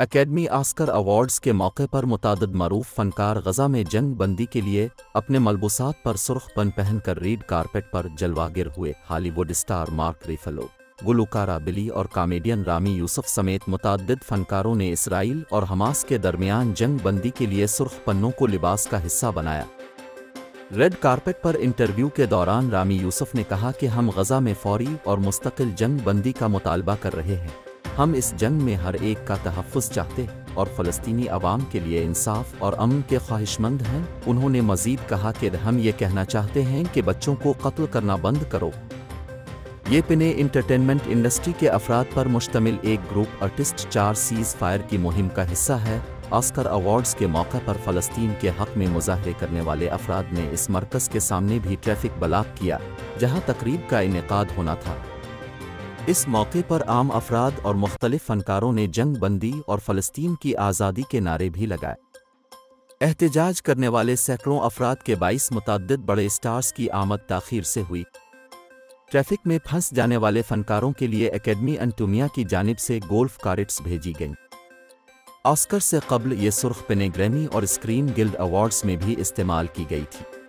Academy Oscar awards के मौके पर मुतादिद मरूफ फनकार गज़ा में जंग बंदी के लिए अपने मलबूसात पर सुर्ख पन पहनकर रेड कारपेट पर जलवागिर हुए। हॉलीवुड स्टार मार्क रिफलो, गुलकारा बिली और कॉमेडियन रामी यूसुफ समेत मुतादिद फनकारों ने इसराइल और हमास के दरमियान जंग बंदी के लिए सुर्ख पन्नों को लिबास का हिस्सा बनाया। रेड कारपेट पर इंटरव्यू के दौरान रामी यूसुफ ने कहा कि हम गज़ा में फौरी और मुस्तकिल जंग बंदी का मुतालबा कर रहे हैं। हम इस जंग में हर एक का तहफ़्फ़ुज़ चाहते हैं और फ़लस्तीनी अवाम के लिए इंसाफ और अमन के ख्वाहिशमंद हैं। उन्होंने मज़ीद कहा कि हम ये कहना चाहते हैं कि बच्चों को कत्ल करना बंद करो। ये पिने इंटरटेनमेंट इंडस्ट्री के अफराद पर मुश्तमिल एक ग्रुप आर्टिस्ट 4 सीज़ फायर की मुहिम का हिस्सा है। ऑस्कर अवार्ड्स के मौके पर फ़लस्तीन के हक़ में मुज़ाहरे करने वाले अफराद ने इस मरकज़ के सामने भी ट्रैफिक ब्लॉक किया जहाँ तकरीब का इनेकाद होना था। इस मौके पर आम अफराद और मुख्तलिफ फनकारों ने जंग बंदी और फ़लस्तीन की आज़ादी के नारे भी लगाए। एहतजाज करने वाले सैकड़ों अफराद के बाइस मुतअद्दिद बड़े स्टार्स की आमद ताख़ीर से हुई। ट्रैफिक में फंस जाने वाले फनकारों के लिए एकेडमी एंटोमिया की जानिब से गोल्फ कार्ट्स भेजी गईं। ऑस्कर से कबल ये सुर्ख पिने ग्रैमी और स्क्रीन गिल्ड अवार्ड्स में भी इस्तेमाल की गई थी।